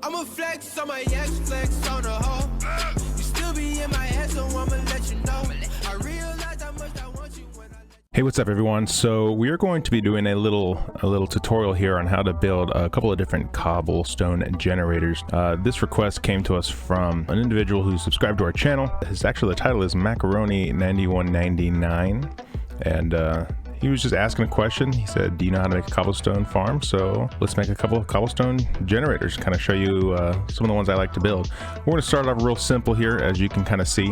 I'ma flex on my ex, flex on the hoe. You still be in my head, so I'ma let you know. I realize how much I want you when I let you. Hey, what's up everyone? So we are going to be doing a little tutorial here on how to build a couple of different cobblestone generators. This request came to us from an individual who subscribed to our channel. The title is Macaroni9199, and he was just asking a question. He said, do you know how to make a cobblestone farm? So let's make a couple of cobblestone generators, kind of show you some of the ones I like to build. We're going to start off real simple here, as you can kind of see,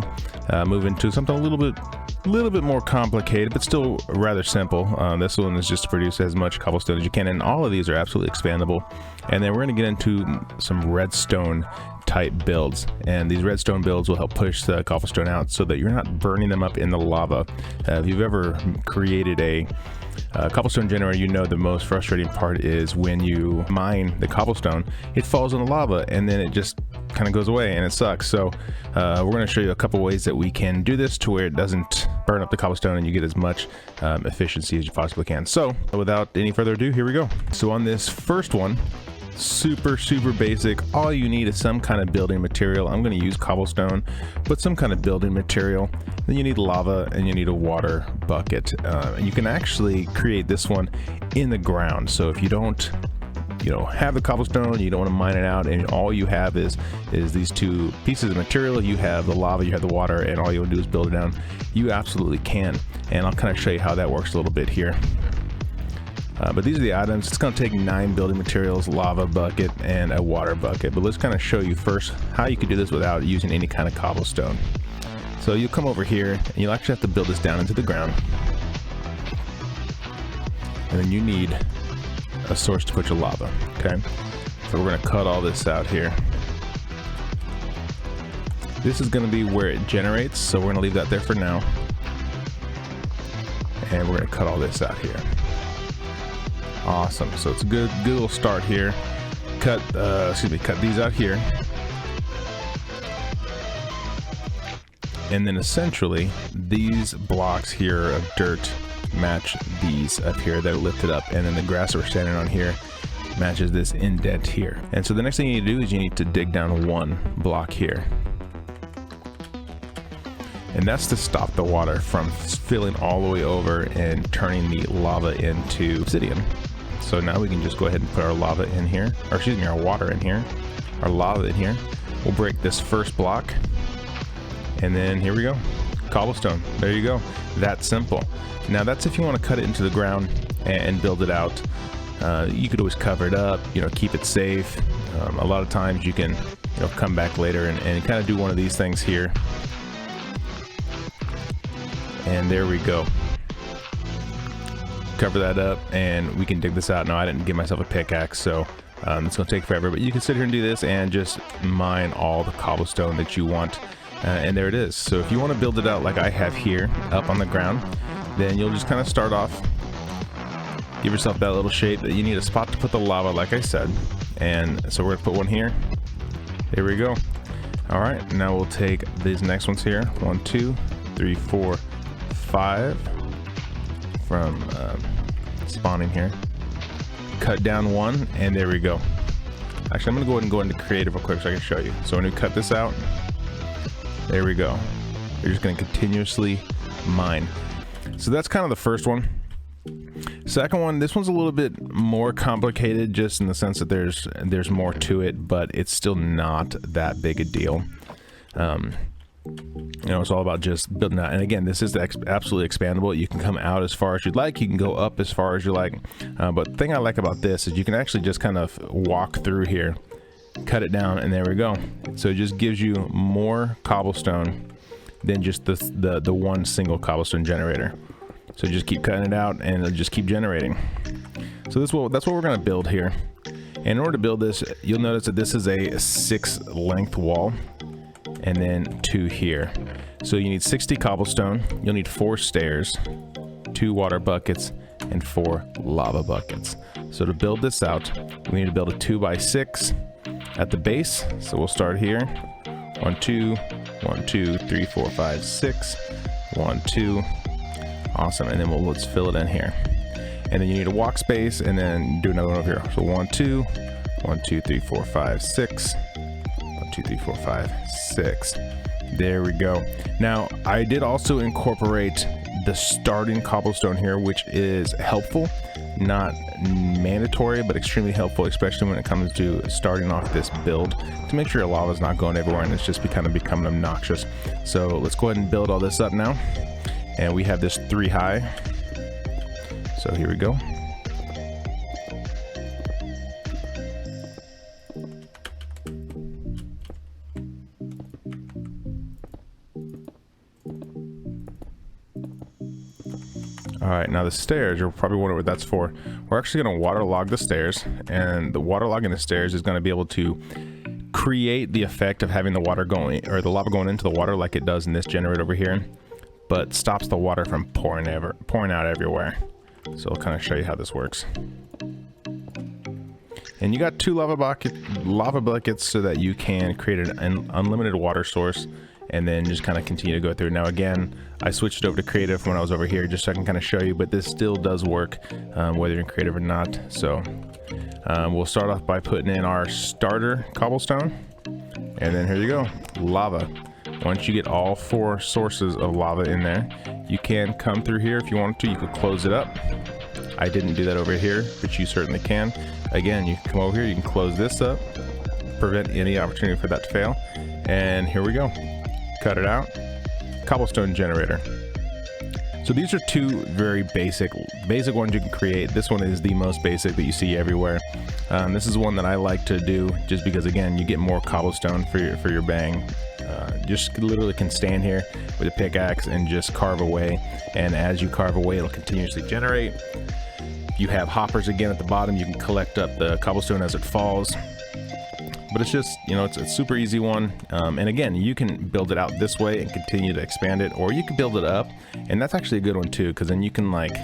move into something a little bit more complicated, but still rather simple. This one is just to produce as much cobblestone as you can, and all of these are absolutely expandable. And then we're going to get into some redstone type builds, and these redstone builds will help push the cobblestone out so that you're not burning them up in the lava. If you've ever created a cobblestone generator, you know the most frustrating part is when you mine the cobblestone, it falls in the lava and then it just kind of goes away and it sucks. So we're going to show you a couple ways that we can do this to where it doesn't burn up the cobblestone and you get as much efficiency as you possibly can. So without any further ado, here we go. So on this first one, super basic, all you need is some kind of building material. I'm going to use cobblestone, but some kind of building material. Then you need lava and you need a water bucket. You can actually create this one in the ground. So if you don't have the cobblestone, you don't want to mine it out, and all you have is these two pieces of material, you have the lava, you have the water, and all you want to do is build it down, you absolutely can. And I'll kind of show you how that works a little bit here. But these are the items. It's going to take 9 building materials, lava bucket, and a water bucket. But let's kind of show you first how you can do this without using any kind of cobblestone. So you'll come over here, and you'll actually have to build this down into the ground. And then you need a source to put your lava, okay? So we're going to cut all this out here. This is going to be where it generates, so we're going to leave that there for now. And we're going to cut all this out here. Awesome. So it's a good little start here. Cut these out here. And then essentially these blocks here of dirt match these up here that are lifted up, and then the grass that we're standing on here matches this indent here. And so the next thing you need to do is you need to dig down one block here. And that's to stop the water from spilling all the way over and turning the lava into obsidian. So now we can just go ahead and put our lava in here, or excuse me, our water in here, our lava in here. We'll break this first block, and then here we go, cobblestone. There you go, that simple. Now that's if you want to cut it into the ground and build it out. You could always cover it up, keep it safe. A lot of times you can come back later and kind of do one of these things here. And there we go. Cover that up and we can dig this out. Now I didn't give myself a pickaxe, so it's gonna take forever, but you can sit here and do this and just mine all the cobblestone that you want, and there it is. So if you want to build it out like I have here up on the ground, then you'll just kind of start off, give yourself that little shape that you need a spot to put the lava like I said, and so we're gonna put one here. There we go. All right, now we'll take these next ones here, 1 2 3 4 5 from spawning here. Cut down one, and there we go. Actually, I'm gonna go ahead and go into creative real quick so I can show you. So when we cut this out, there we go. You're just gonna continuously mine. So that's kind of the first one. Second one, this one's a little bit more complicated, just in the sense that there's more to it, but it's still not that big a deal. It's all about just building out. And again, this is absolutely expandable. You can come out as far as you'd like, you can go up as far as you like, but the thing I like about this is you can actually just kind of walk through here, cut it down, and there we go. So it just gives you more cobblestone than just the one single cobblestone generator. So just keep cutting it out and it'll just keep generating. So that's what we're going to build here. And in order to build this, you'll notice that this is a 6 length wall, and then 2 here. So you need 60 cobblestone, you'll need 4 stairs, 2 water buckets, and 4 lava buckets. So to build this out, we need to build a 2x6 at the base. So we'll start here. 1 2 1 2 3 4 5 6 1 2. Awesome. And then let's fill it in here. And then you need a walk space, and then do another one over here. So 1 2 1, 2, 3, 4, 5, 6. 1, 2, 3, 4, 5, 6. There we go. Now, I did also incorporate the starting cobblestone here, which is helpful, not mandatory, but extremely helpful, especially when it comes to starting off this build, to make sure your lava's not going everywhere and it's just kind of becoming obnoxious. So let's go ahead and build all this up now. And we have this 3 high. So here we go. All right, now the stairs, you're probably wondering what that's for. We're actually going to waterlog the stairs, and the waterlogging the stairs is going to be able to create the effect of having the water going, or the lava going into the water like it does in this generator over here, but stops the water from pouring out everywhere. So I'll kind of show you how this works. And you got 2 lava buckets so that you can create an unlimited water source, and then just kind of continue to go through. Now again, I switched over to creative when I was over here just so I can kind of show you, but this still does work whether you're in creative or not. So we'll start off by putting in our starter cobblestone, and then here you go, lava. Once you get all 4 sources of lava in there, you can come through here if you want to. You could close it up. I didn't do that over here, but you certainly can. Again, you can come over here, you can close this up, prevent any opportunity for that to fail. And here we go. Cut it out. Cobblestone generator. So these are 2 very basic ones you can create. This one is the most basic that you see everywhere. This is one that I like to do just because, again, you get more cobblestone for your bang. Just literally can stand here with a pickaxe and just carve away, and as you carve away, it'll continuously generate. You have hoppers again at the bottom. You can collect up the cobblestone as it falls. But it's just, you know, it's a super easy one. And again, you can build it out this way and continue to expand it, or you can build it up. And that's actually a good one too, because then you can, like,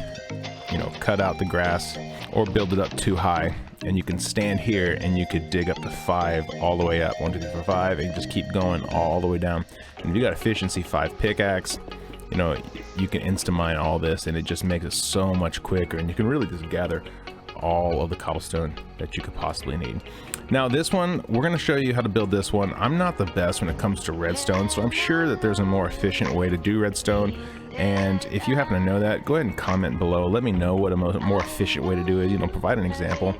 you know, cut out the grass or build it up too high. And you can stand here and you could dig up to 5 all the way up. 1, 2, 3, 4, 5, and just keep going all the way down. And if you got efficiency 5 pickaxe, you know, you can insta mine all this, and it just makes it so much quicker. And you can really just gather all of the cobblestone that you could possibly need. Now this one, we're going to show you how to build this one. I'm not the best when it comes to redstone, so I'm sure that there's a more efficient way to do redstone. And if you happen to know that, go ahead and comment below. Let me know what a more efficient way to do it. You know, provide an example.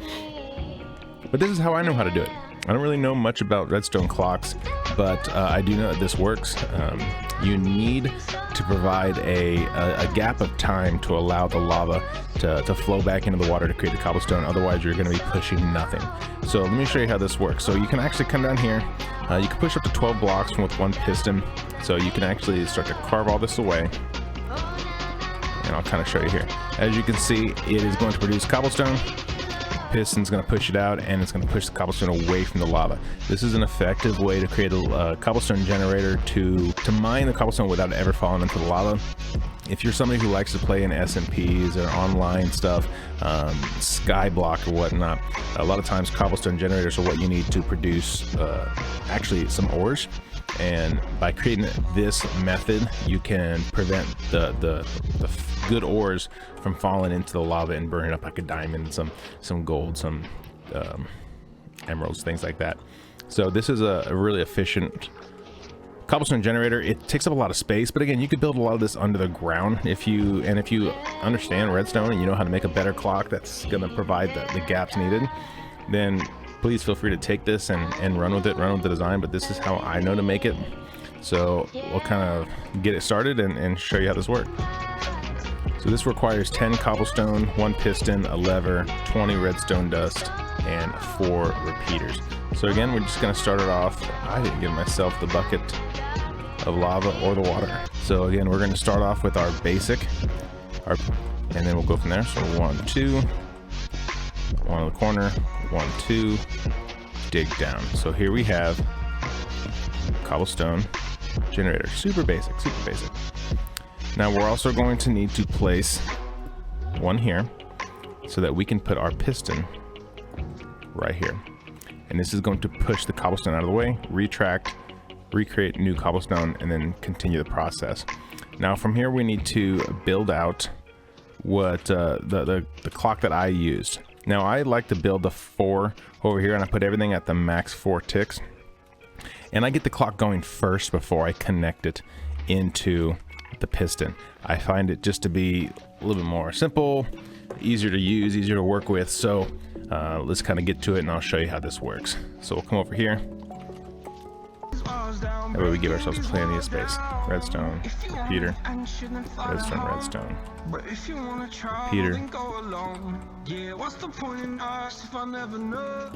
But this is how I know how to do it. I don't really know much about redstone clocks, but I do know that this works. You need to provide a gap of time to allow the lava to flow back into the water to create the cobblestone. Otherwise, you're going to be pushing nothing. So let me show you how this works. So you can actually come down here. You can push up to 12 blocks with 1 piston. So you can actually start to carve all this away. And I'll kind of show you here. As you can see, it is going to produce cobblestone. Piston's going to push it out, and it's going to push the cobblestone away from the lava. This is an effective way to create a cobblestone generator to mine the cobblestone without ever falling into the lava. If you're somebody who likes to play in SMPs or online stuff, Skyblock or whatnot, a lot of times cobblestone generators are what you need to produce actually some ores. And by creating this method, you can prevent the good ores from falling into the lava and burning up like a diamond, some gold, some emeralds, things like that. So this is a really efficient cobblestone generator. It takes up a lot of space, but again, you could build a lot of this under the ground if you understand redstone and you know how to make a better clock that's going to provide the gaps needed. Then please feel free to take this and run with the design, but this is how I know to make it. So we'll kind of get it started and show you how this works. So this requires 10 cobblestone, 1 piston, a lever, 20 redstone dust, and 4 repeaters. So again, we're just going to start it off. I didn't give myself the bucket of lava or the water. So again, we're going to start off with our basic, and then we'll go from there. So 1, 2, 1 in the corner, 1, 2, dig down. So here we have cobblestone generator. Super basic, super basic. Now we're also going to need to place one here so that we can put our piston right here. And this is going to push the cobblestone out of the way, retract, recreate new cobblestone, and then continue the process. Now from here we need to build out what the clock that I used. Now I like to build the 4 over here, and I put everything at the max 4 ticks. And I get the clock going first before I connect it into the piston. I find it just to be a little bit more simple, easier to use, easier to work with. So let's kind of get to it, and I'll show you how this works. So we'll come over here. That way we give ourselves plenty of space. Redstone, repeater, redstone, redstone, repeater. Yeah, what's the point in us if I never know?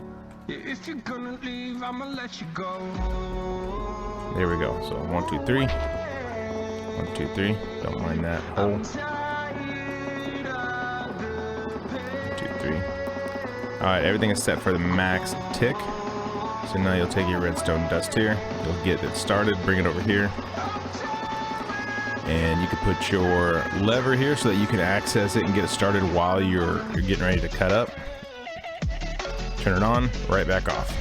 If you're gonna leave, I'ma let you go. There we go. So 1, 2, 3. 1, 2, 3. Don't mind that hole. 1, 2, 3. Alright, everything is set for the max tick. So now you'll take your redstone dust here. You'll get it started, bring it over here. And you can put your lever here so that you can access it and get it started while you're getting ready to cut up. Turn it on, right back off.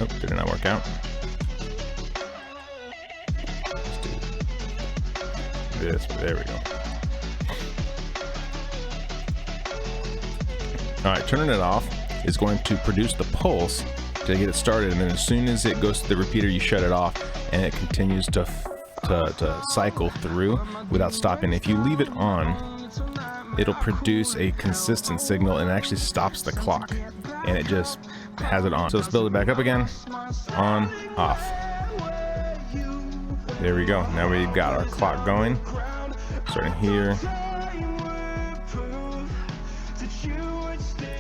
Oh, did it not work out? Let's do this, there we go. Alright, turning it off is going to produce the pulse to get it started, and then as soon as it goes to the repeater, you shut it off, and it continues to cycle through without stopping. If you leave it on, it'll produce a consistent signal and it actually stops the clock, and it just has it on. So let's build it back up again. On, off. There we go. Now we've got our clock going, starting here.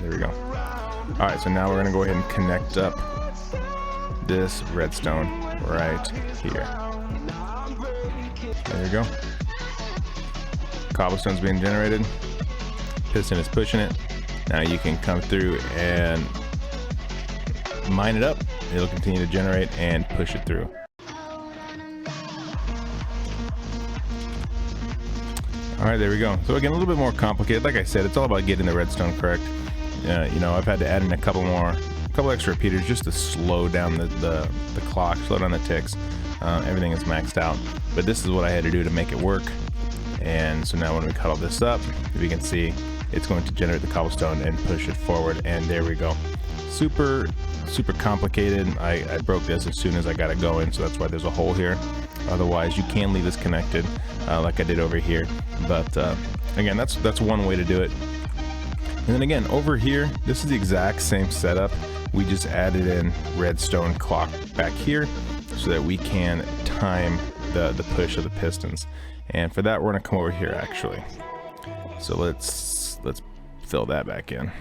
There we go. All right, so now we're gonna go ahead and connect up this redstone right here. There you go. Cobblestone's being generated. Piston is pushing it. Now you can come through and mine it up. It'll continue to generate and push it through. All right, there we go. So again, a little bit more complicated. Like I said, it's all about getting the redstone correct. You know, I've had to add in a couple extra repeaters just to slow down the clock, slow down the ticks. Everything is maxed out, but this is what I had to do to make it work. And so now when we cut all this up, if you can see, it's going to generate the cobblestone and push it forward, and there we go. Super complicated. I broke this as soon as I got it going, so that's why there's a hole here. Otherwise you can leave this connected like I did over here, but again, that's one way to do it. And then again, over here, this is the exact same setup. We just added in redstone clock back here so that we can time the push of the pistons. And for that, we're gonna come over here actually. So let's fill that back in.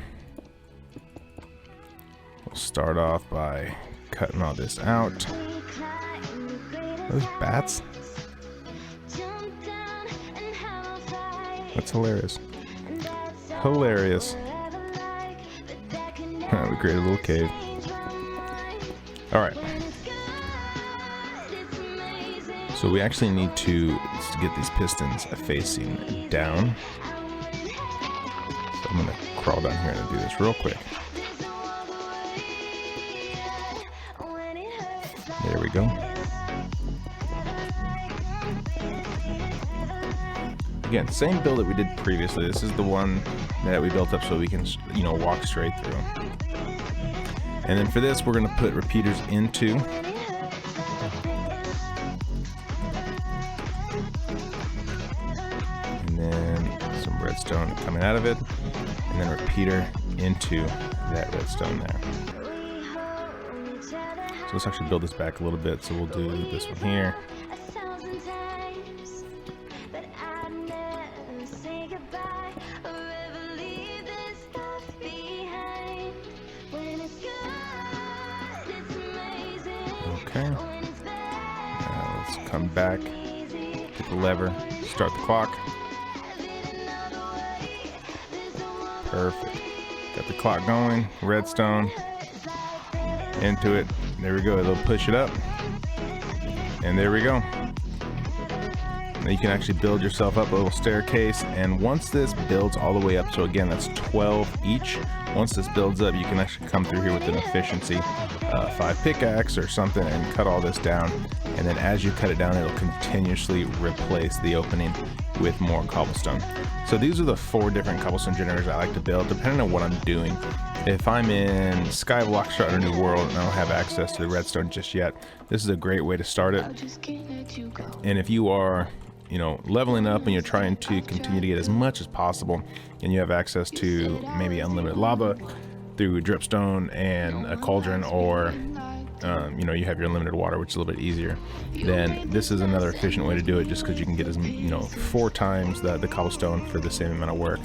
We'll start off by cutting all this out. Are those bats? That's hilarious. Hilarious. We created a little cave. Alright. So we actually need to get these pistons facing down. So I'm going to crawl down here and do this real quick. There we go. Again, same build that we did previously. This is the one that we built up so we can, you know, walk straight through. And then for this, we're going to put repeaters into. And then some redstone coming out of it. And then repeater into that redstone there. So let's actually build this back a little bit. So we'll do this one here. Okay. Now let's come back, get the lever, start the clock. Perfect. Got the clock going, redstone into it. There we go. It'll push it up. And there we go. Now you can actually build yourself up a little staircase, and once this builds all the way up, so again that's 12 each. Once this builds up, you can actually come through here with an efficiency 5 pickaxe or something and cut all this down, and then as you cut it down, it'll continuously replace the opening with more cobblestone. So these are the 4 different cobblestone generators I like to build depending on what I'm doing. If I'm in Skyblock starting a new world and I don't have access to the redstone just yet, this is a great way to start it. And if you are, you know, leveling up and you're trying to continue to get as much as possible, and you have access to maybe unlimited lava through dripstone and a cauldron, or you know, you have your unlimited water, which is a little bit easier, then this is another efficient way to do it, just because you can get, as you know, 4 times the cobblestone for the same amount of work.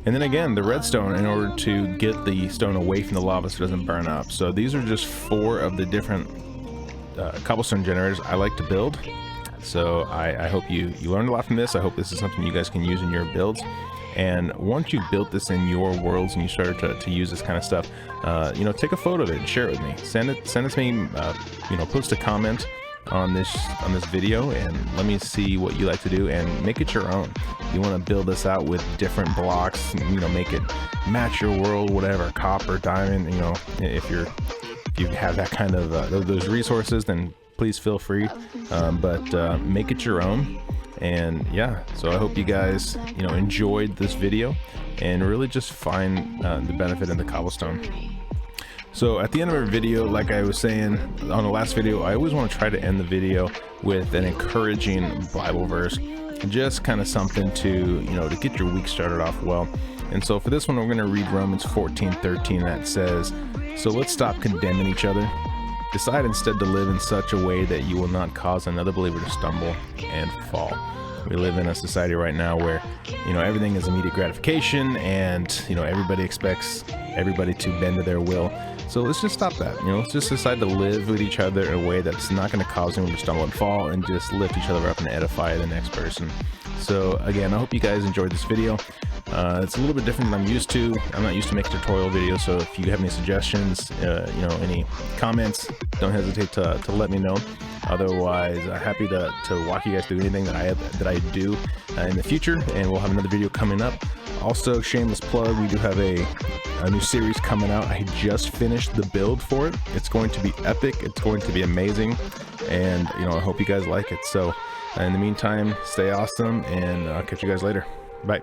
And then again, the redstone, in order to get the stone away from the lava so it doesn't burn up. So these are just 4 of the different cobblestone generators I like to build. So I hope you learned a lot from this. I hope this is something you guys can use in your builds. And once you've built this in your worlds and you started to use this kind of stuff, you know, take a photo of it and share it with me. Send it to me. You know, post a comment on this video and let me see what you like to do and make it your own. You want to build this out with different blocks, you know, make it match your world, whatever, copper, diamond. You know, if you have that kind of those resources, then please feel free, but make it your own. And yeah, so I hope you guys, you know, enjoyed this video and really just find the benefit in the cobblestone. So at the end of our video, like I was saying on the last video, I always want to try to end the video with an encouraging Bible verse, just kind of something to, you know, to get your week started off well. And so for this one, we're going to read Romans 14:13, that says, "So let's stop condemning each other. Decide instead to live in such a way that you will not cause another believer to stumble and fall." We live in a society right now where, you know, everything is immediate gratification, and, you know, everybody expects everybody to bend to their will. So let's just stop that. You know, let's just decide to live with each other in a way that's not going to cause anyone to stumble and fall, and just lift each other up and edify the next person. So again, I hope you guys enjoyed this video. It's a little bit different than I'm used to. I'm not used to making tutorial videos, so if you have any suggestions, you know, any comments, don't hesitate to let me know. Otherwise, happy to walk you guys through anything that I do in the future, and we'll have another video coming up. Also, shameless plug, we do have a new series coming out. I just finished the build for it. It's going to be epic. It's going to be amazing, and, you know, I hope you guys like it. So in the meantime, stay awesome, and I'll catch you guys later. Bye.